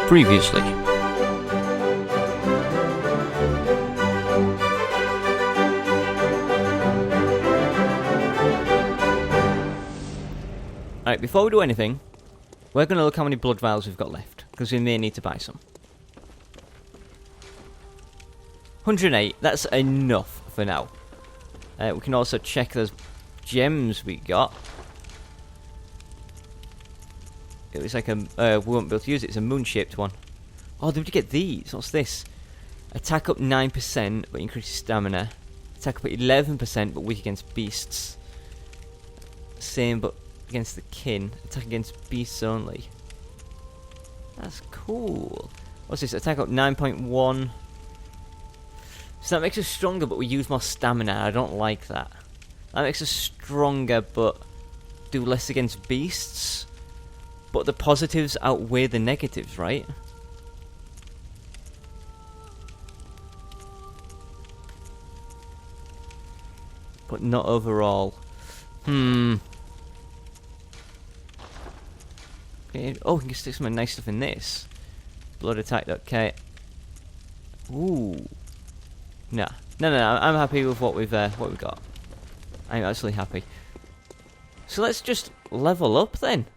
Previously. Alright, before we do anything, we're going to look how many blood vials we've got left, because we may need to buy some. 108, that's enough for now. We can also check those gems we got. It was like a, we won't be able to use it, it's a moon-shaped one. Oh, did we get these? What's this? Attack up 9%, but increases stamina. Attack up 11%, but weak against beasts. Same, but against the kin. Attack against beasts only. That's cool. What's this? Attack up 9.1. So that makes us stronger, but we use more stamina. I don't like that. That makes us stronger, but do less against beasts. But the positives outweigh the negatives, right? But not overall. Okay. Oh, we can stick some nice stuff in this. Blood attack, okay. Ooh. Nah. No, I'm happy with what we've got. I'm actually happy. So let's just level up then.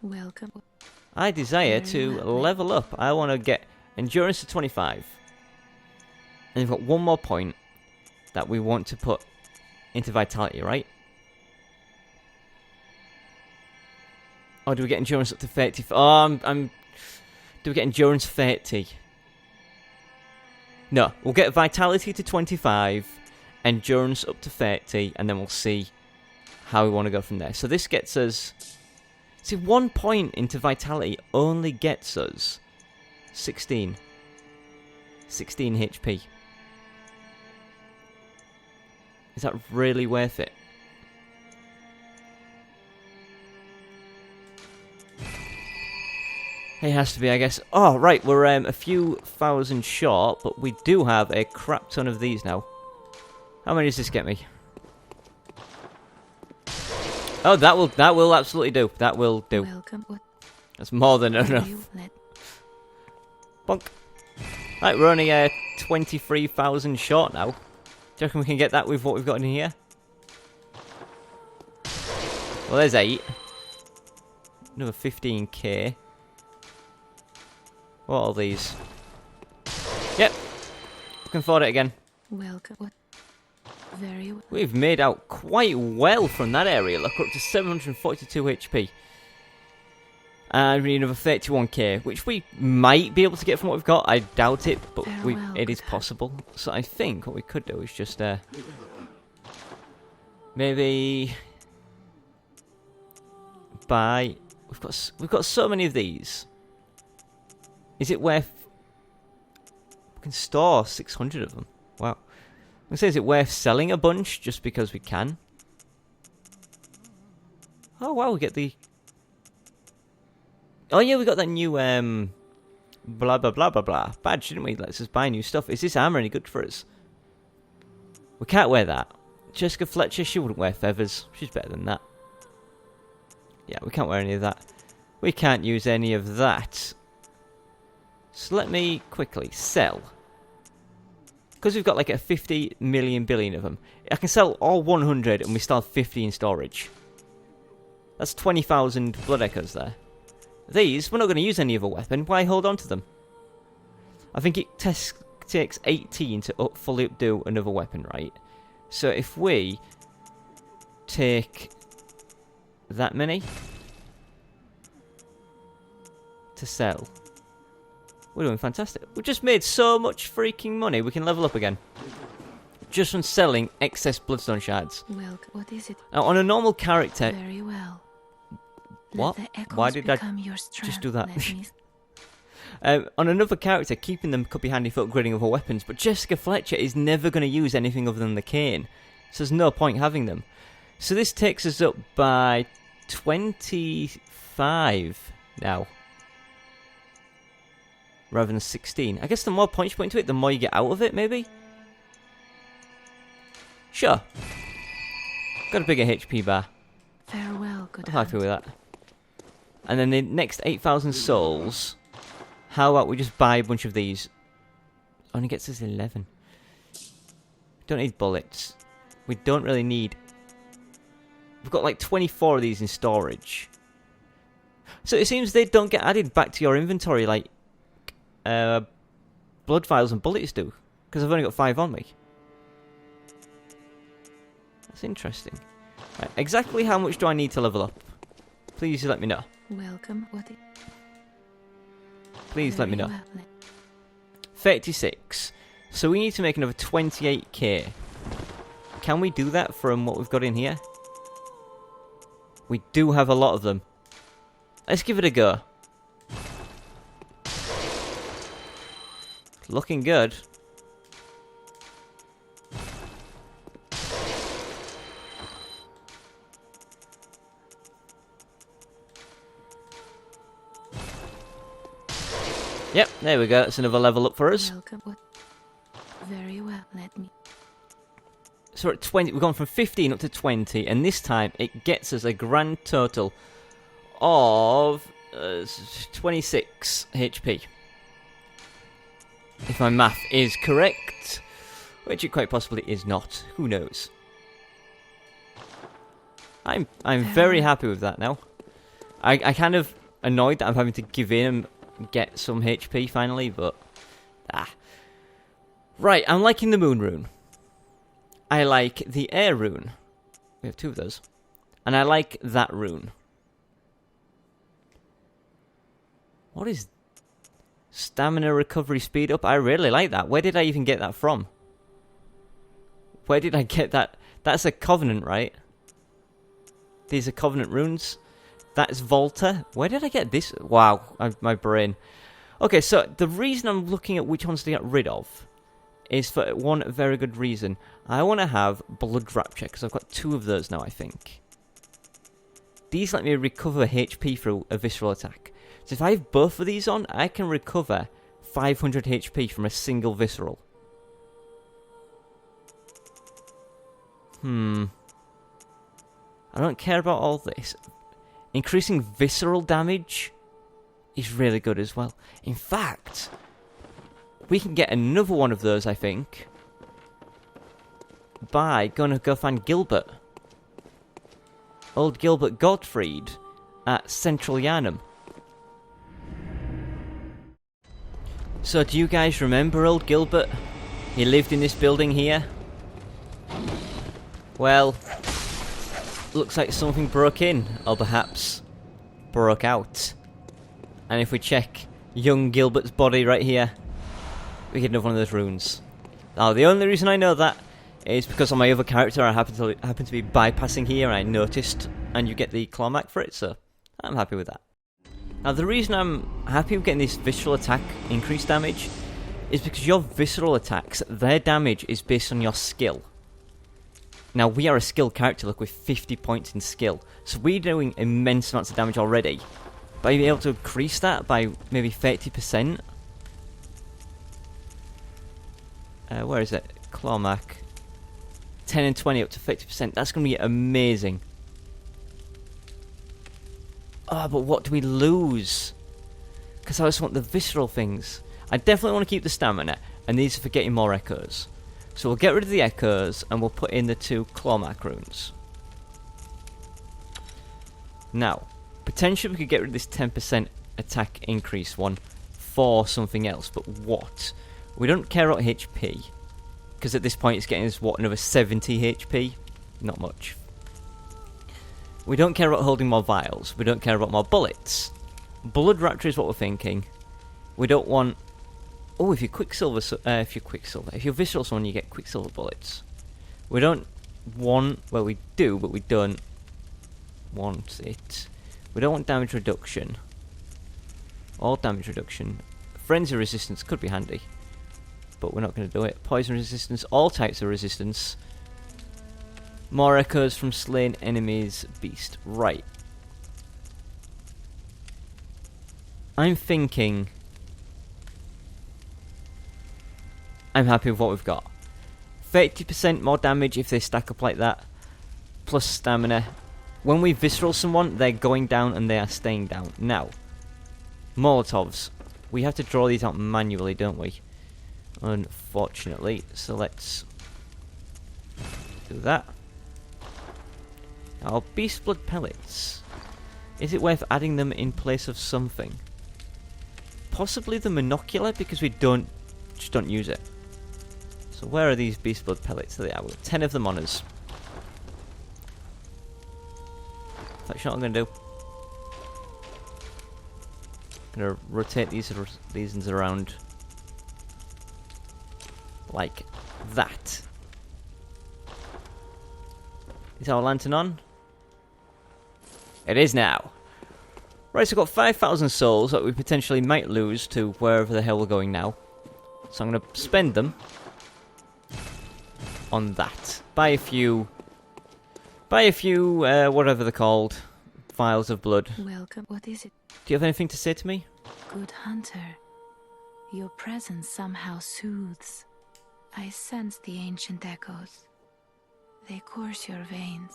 Welcome. I desire to level up. I want to get endurance to 25. And we've got one more point that we want to put into vitality, right? Or do we get endurance up to 30? Oh, do we get endurance 30? No, we'll get vitality to 25, endurance up to 30, and then we'll see how we want to go from there. So this gets us... See, 1 point into vitality only gets us 16 HP. Is that really worth it? It has to be, I guess. Oh, right, we're a few thousand short, but we do have a crap ton of these now. How many does this get me? Oh, that will absolutely do. That will do. Welcome. That's more than enough. Bonk. Right, we're only 23,000 short now. Do you reckon we can get that with what we've got in here? Well, there's 8. Another 15k. What are all these? Yep. We can afford it again. Welcome. Very well. We've made out quite well from that area. Look, we're up to 742 HP. And we need another 31k, which we might be able to get from what we've got. I doubt it, but it is possible. So I think what we could do is just maybe buy. We've got so many of these. Is it worth? We can store 600 of them. Wow. I'm gonna say, is it worth selling a bunch just because we can? Oh wow, we get the... Oh yeah, we got that new blah blah blah blah blah badge, didn't we? Lets us buy new stuff. Is this armor any good for us? We can't wear that. Jessica Fletcher, she wouldn't wear feathers. She's better than that. Yeah, we can't wear any of that. We can't use any of that. So let me quickly sell. Because we've got like a 50 million billion of them. I can sell all 100 and we still have 50 in storage. That's 20,000 blood echoes there. These, we're not going to use any other weapon. Why hold on to them? I think it takes 18 to fully updo another weapon, right? So if we take that many to sell... We're doing fantastic. We've just made so much freaking money. We can level up again. Just from selling excess bloodstone shards. Well, what is it? Now, on a normal character... Very well. What? Why did I just do that? On another character, keeping them could be handy for upgrading other weapons, but Jessica Fletcher is never going to use anything other than the cane. So there's no point having them. So this takes us up by 25 now. Rather than 16. I guess the more points you put into it, the more you get out of it, maybe? Sure. Got a bigger HP bar. Farewell, good I'm happy with that. And then the next 8,000 souls How about we just buy a bunch of these? Only gets us 11. Don't need bullets. We don't really need... We've got like 24 of these in storage. So it seems they don't get added back to your inventory like blood vials and bullets do. Because I've only got 5 on me. That's interesting. Right, exactly how much do I need to level up? Please let me know. Welcome. Please let me know. Well. 36. So we need to make another 28k. Can we do that from what we've got in here? We do have a lot of them. Let's give it a go. Looking good. Yep, there we go. That's another level up for us. Welcome. Very well. Let me. So we're at 20. We've gone from 15 up to 20, and this time it gets us a grand total of 26 HP. If my math is correct, which it quite possibly is not. Who knows? I'm very happy with that now. I kind of annoyed that I'm having to give in and get some HP finally, but right, I'm liking the moon rune. I like the air rune. We have 2 of those. And I like that rune. What is stamina recovery speed up? I really like that. Where did I even get that from? Where did I get that? That's a covenant, right? These are covenant runes. That's Volta. Where did I get this? Wow, my brain. Okay, so the reason I'm looking at which ones to get rid of is for one very good reason. I want to have Blood Rapture, because I've got 2 of those now, I think. These let me recover HP through a visceral attack. So if I have both of these on, I can recover 500 HP from a single visceral. I don't care about all this. Increasing visceral damage is really good as well. In fact, we can get another one of those, I think, by going to go find Gilbert. Old Gilbert Gottfried at Central Yharnam. So do you guys remember old Gilbert? He lived in this building here. Well, looks like something broke in, or perhaps broke out. And if we check young Gilbert's body right here, we get another one of those runes. Now, the only reason I know that is because on my other character I happen to be bypassing here, and I noticed, and you get the clawback for it, so I'm happy with that. Now, the reason I'm happy with getting this visceral attack increased damage is because your visceral attacks, their damage is based on your skill. Now, we are a skilled character, look, with 50 points in skill, so we're doing immense amounts of damage already. But being able to increase that by maybe 30%. Where is it? Clawmac. 10 and 20 up to 50%. That's going to be amazing. Oh, but what do we lose? Because I just want the visceral things. I definitely want to keep the stamina, and these are for getting more echoes. So we'll get rid of the echoes, and we'll put in the 2 clawmark runes. Now, potentially we could get rid of this 10% attack increase one for something else, but what? We don't care about HP, because at this point it's getting us, what, another 70 HP? Not much. We don't care about holding more vials. We don't care about more bullets. Blood Rapture is what we're thinking. We don't want... Oh, if you're Quicksilver... if you're Visceral someone, you get Quicksilver bullets. We don't want... Well, we do, but we don't want it. We don't want damage reduction. All damage reduction. Frenzy resistance could be handy, but we're not going to do it. Poison resistance, all types of resistance. More echoes from slain enemies. Beast. Right. I'm thinking... I'm happy with what we've got. 30% more damage if they stack up like that. Plus stamina. When we visceral someone, they're going down and they are staying down. Now, Molotovs. we have to draw these out manually, don't we? Unfortunately. So let's do that. Our beast blood pellets. Is it worth adding them in place of something? Possibly the monocular, because we just don't use it. So where are these beast blood pellets? There they are. We've got 10 of them on us. That's what I'm going to do. I'm going to rotate these ones around like that. Is our lantern on? It is now. Right, so we've got 5,000 souls that we potentially might lose to wherever the hell we're going now. So I'm going to spend them on that. Buy a few, whatever they're called, vials of blood. Welcome. What is it? Do you have anything to say to me? Good hunter. Your presence somehow soothes. I sense the ancient echoes. They course your veins.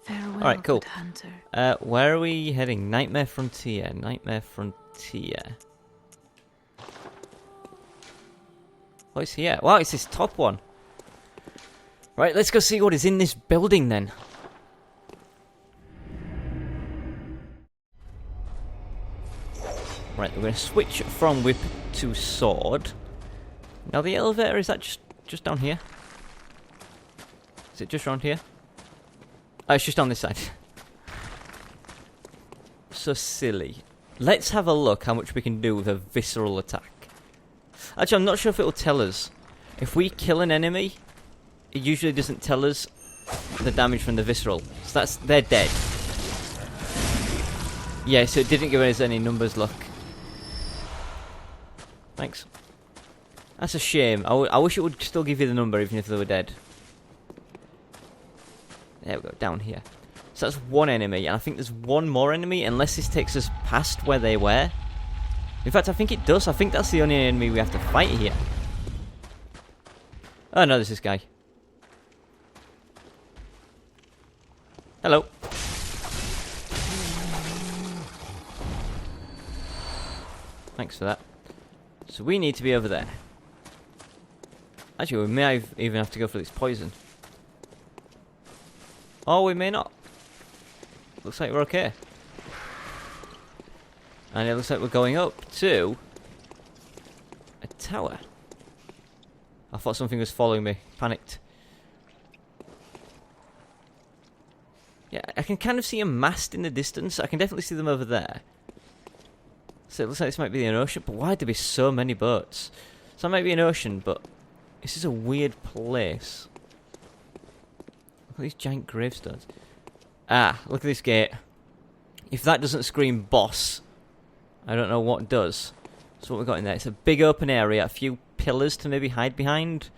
Farewell, Alright, cool. good hunter. Where are we heading? Nightmare Frontier. Nightmare Frontier. Oh, it's here. Wow, it's this top one. Right, let's go see what is in this building then. Right, we're going to switch from whip to sword. Now the elevator, is that just down here? Is it just around here? Oh, it's just on this side. So silly. Let's have a look how much we can do with a visceral attack. Actually, I'm not sure if it will tell us. If we kill an enemy, it usually doesn't tell us the damage from the visceral. So they're dead. Yeah, so it didn't give us any numbers, look. Thanks. That's a shame. I wish it would still give you the number even if they were dead. There we go, down here. So that's one enemy, and I think there's one more enemy, unless this takes us past where they were. In fact, I think it does. I think that's the only enemy we have to fight here. Oh no, there's this guy. Hello. Thanks for that. So we need to be over there. Actually, we may even have to go for this poison. Or we may not. Looks like we're okay. And it looks like we're going up to a tower. I thought something was following me. Panicked. Yeah, I can kind of see a mast in the distance. I can definitely see them over there. So it looks like this might be an ocean. But why would there be so many boats? So it might be an ocean, but this is a weird place. Look at these giant gravestones. Ah, look at this gate. If that doesn't scream boss, I don't know what does. So what we've got in there, it's a big open area, a few pillars to maybe hide behind.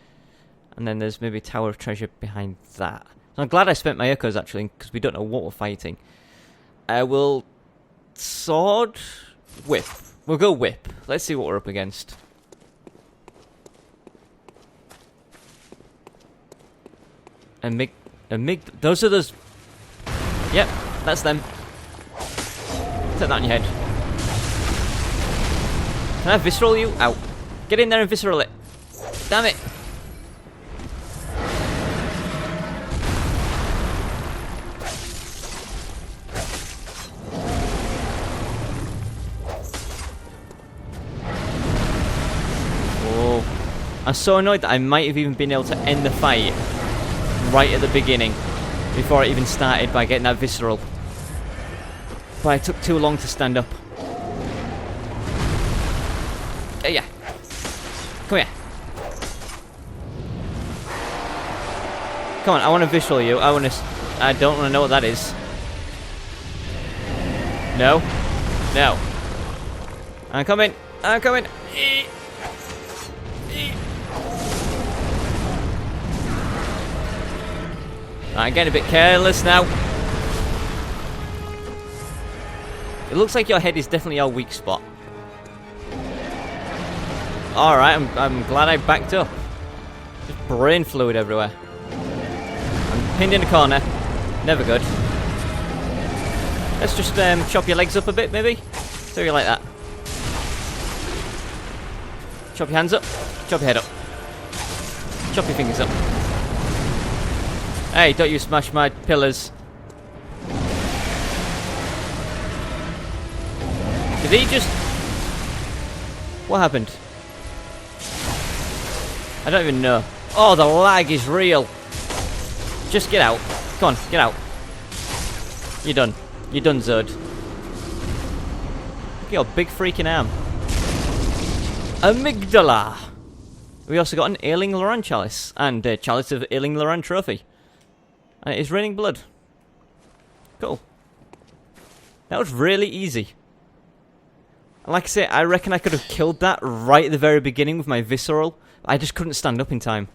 And then there's maybe a tower of treasure behind that. So I'm glad I spent my echoes actually, because we don't know what we're fighting. We'll sword, whip. We'll go whip. Let's see what we're up against. Those are those. Yep, that's them. Take that on your head. Can I visceral you? Out. Get in there and visceral it. Damn it. Oh. I'm so annoyed that I might have even been able to end the fight right at the beginning, before it even started, by getting that visceral. But it took too long to stand up. Yeah. Come here. Come on, I want to visceral you. I don't want to know what that is. No. No. I'm coming. I'm coming. I'm getting a bit careless now. It looks like your head is definitely our weak spot. Alright, I'm glad I backed up. Just brain fluid everywhere. I'm pinned in a corner. Never good. Let's just chop your legs up a bit, maybe? So you like that. Chop your hands up. Chop your head up. Chop your fingers up. Hey, don't you smash my pillars. Did he just... What happened? I don't even know. Oh, the lag is real. Just get out. Come on, get out. You're done. You're done, Zod. Look at your big freaking arm. Amygdala. We also got an Ailing Loran chalice. And a chalice of Ailing Loran trophy. And it is raining blood. Cool. That was really easy. And like I say, I reckon I could have killed that right at the very beginning with my visceral. I just couldn't stand up in time.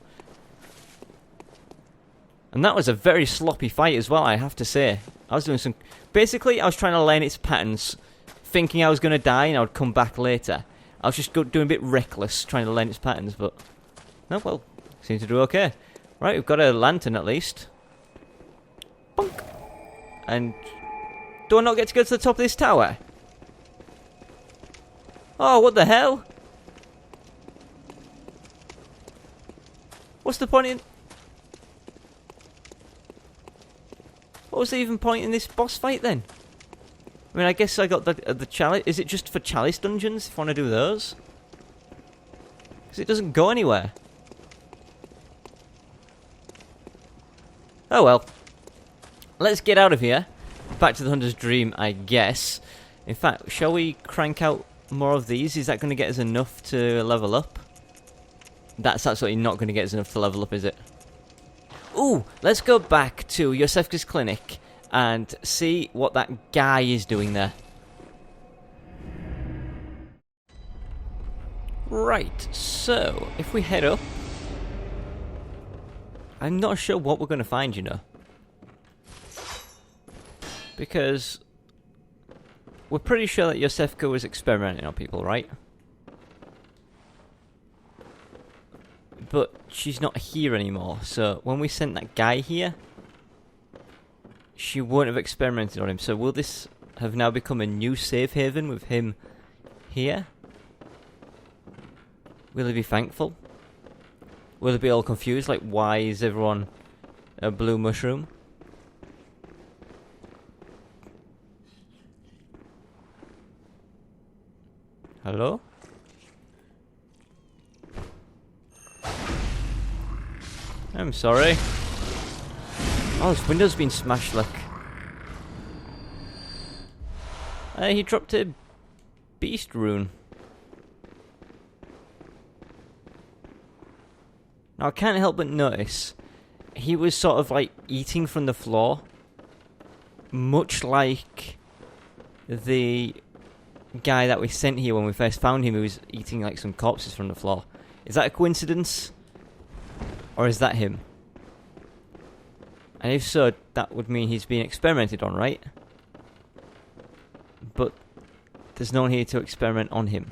And that was a very sloppy fight as well, I have to say. I was doing some... Basically, I was trying to learn its patterns, thinking I was going to die and I would come back later. I was just doing a bit reckless, trying to learn its patterns, but... No, well, seems to do okay. Right, we've got a lantern at least. Bonk. And... Do I not get to go to the top of this tower? Oh, what the hell? What's the point in... What was the even point in this boss fight then? I mean, I guess I got the chalice. Is it just for chalice dungeons if I want to do those? Because it doesn't go anywhere. Oh well. Let's get out of here. Back to the Hunter's Dream, I guess. In fact, shall we crank out more of these? Is that going to get us enough to level up? That's absolutely not going to get us enough to level up, is it? Ooh, let's go back to Iosefka's clinic and see what that guy is doing there. Right, so if we head up, I'm not sure what we're going to find, you know. Because we're pretty sure that Iosefka was experimenting on people, right? But she's not here anymore, so when we sent that guy here, she wouldn't have experimented on him. So will this have now become a new safe haven with him here? Will he be thankful? Will he be all confused, like why is everyone a blue mushroom? Hello? I'm sorry. Oh, his window's been smashed, look. He dropped a beast rune. Now, I can't help but notice he was sort of like eating from the floor. Much like the guy that we sent here when we first found him, who was eating like some corpses from the floor. Is that a coincidence? Or is that him? And if so, that would mean he's being experimented on, right? But there's no one here to experiment on him.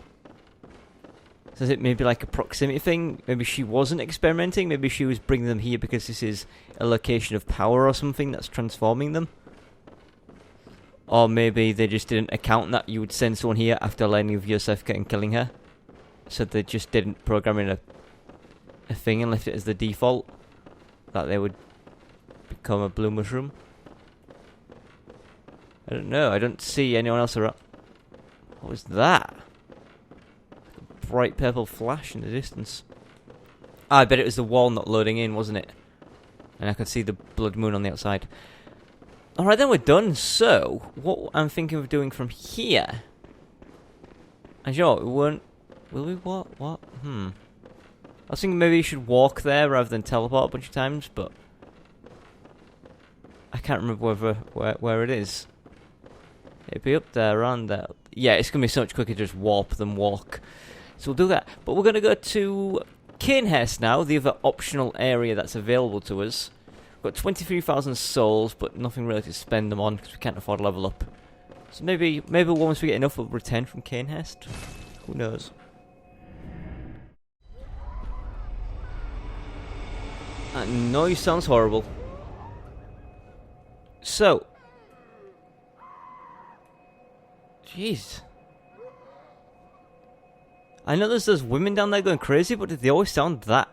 So is it maybe like a proximity thing? Maybe she wasn't experimenting? Maybe she was bringing them here because this is a location of power or something that's transforming them? Or maybe they just didn't account that you would send someone here after learning of Iosefka and killing her. So they just didn't program in a thing and left it as the default that they would become a blue mushroom. I don't know. I don't see anyone else around. What was that? A bright purple flash in the distance. I bet it was the wall not loading in, wasn't it? And I could see the blood moon on the outside. Alright, then we're done. So, what I'm thinking of doing from here... And you know what, we won't... Will we walk? What? I was thinking maybe you should walk there rather than teleport a bunch of times, but... I can't remember where it is. It'd be up there, around there. Yeah, it's going to be so much quicker to just warp than walk. So we'll do that. But we're going to go to Cainhurst now, the other optional area that's available to us. We've got 23,000 souls, but nothing really to spend them on because we can't afford to level up. So maybe once we get enough, we'll return from Cainhurst. Who knows? That noise sounds horrible. So. Jeez. I know there's those women down there going crazy, but did they always sound that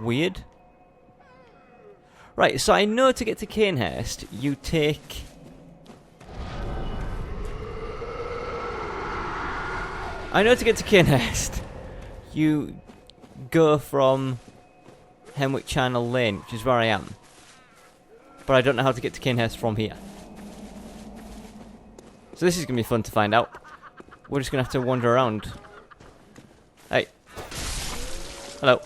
weird? Right, so I know to get to Cainhurst, you take... I know to get to Cainhurst, you go from Hemwick Charnel Lane, which is where I am. But I don't know how to get to Cainhurst from here. So this is going to be fun to find out. We're just going to have to wander around. Hey. Hello.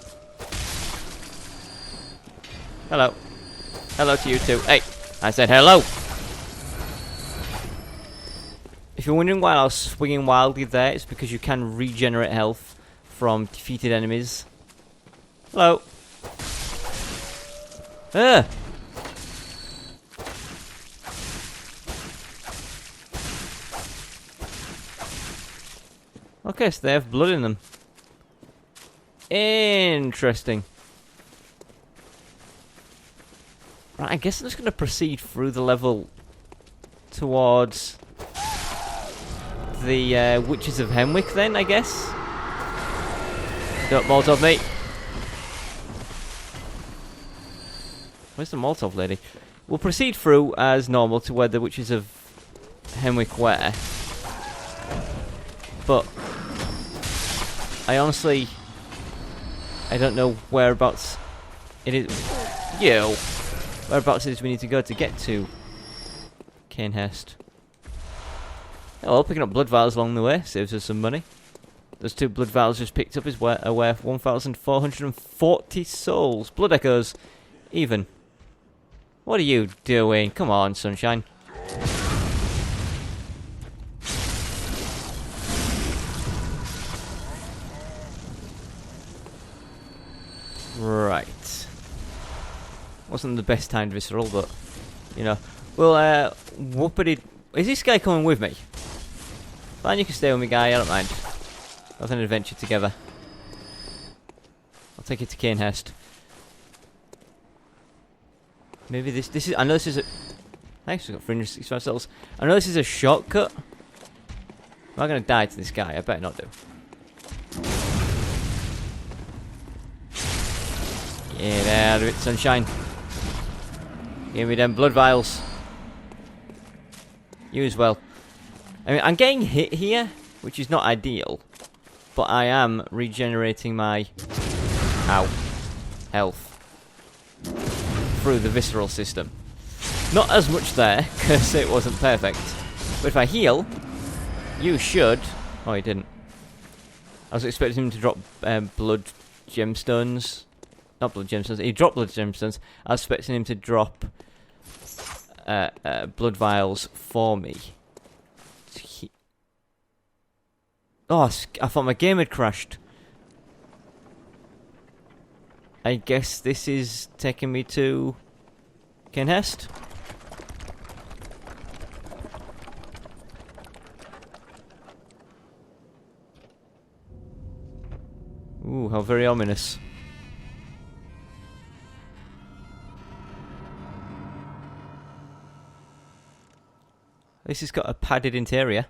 Hello. Hello to you too. Hey. I said hello. If you're wondering why I was swinging wildly there, it's because you can regenerate health from defeated enemies. Hello. Ah. Okay, so they have blood in them. Interesting. Right, I guess I'm just going to proceed through the level towards the Witches of Hemwick then, I guess. Don't Molotov me. Where's the Molotov lady? We'll proceed through as normal to where the Witches of Hemwick were. But I honestly, I don't know whereabouts it is. Whereabouts it is we need to go to get to Cainhurst. Oh, well, picking up blood vials along the way saves us some money. Those 2 blood vials just picked up is worth 1,440 souls. Blood echoes, even. What are you doing? Come on, sunshine. Right. Wasn't the best timed visceral, but you know. Well, whoopity. Is this guy coming with me? Fine, you can stay with me, guy. I don't mind. We'll have an adventure together. I'll take you to Cainhurst. Maybe this is. I know this is a. Thanks, we got 365 souls. I know this is a shortcut. Am I going to die to this guy? I better not do. Get out of it, sunshine. Give me them blood vials. You as well. I mean, I'm getting hit here, which is not ideal. But I am regenerating my... Ow. Health. Through the visceral system. Not as much there, because it wasn't perfect. But if I heal, you should... Oh, he didn't. I was expecting him to drop blood gemstones. Not blood gemstones. He dropped blood gemstones. I was expecting him to drop blood vials for me. Oh, I thought my game had crashed. I guess this is taking me to Cainhurst. Ooh, how very ominous. This has got a padded interior.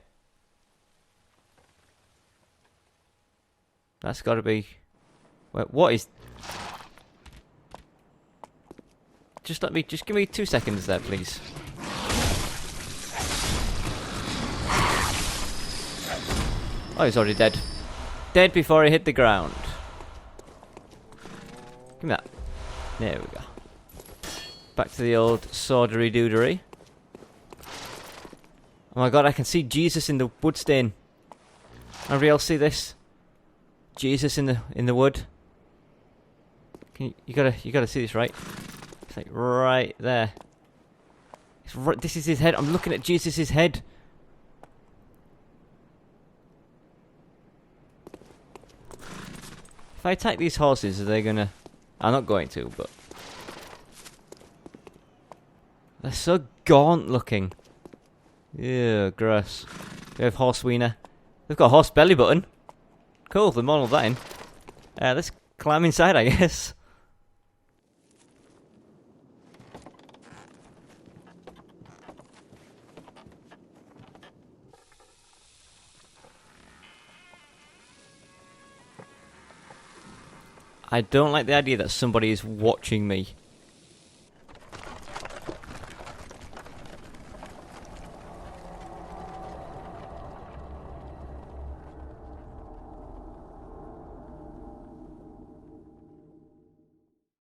That's got to be... Wait, what is... Just give me 2 seconds there, please. Oh, he's already dead. Dead before he hit the ground. Give me that. There we go. Back to the old swordery doodery. Oh my god, I can see Jesus in the wood stain. Everybody else see this? Jesus in the wood. You gotta see this, right? It's like right there. This is his head. I'm looking at Jesus' head. If I attack these horses, are they gonna... I'm not going to, but... They're so gaunt looking. Yeah, gross. We have horse wiener. They've got a horse belly button. Cool, they modelled that in. Let's climb inside, I guess. I don't like the idea that somebody is watching me.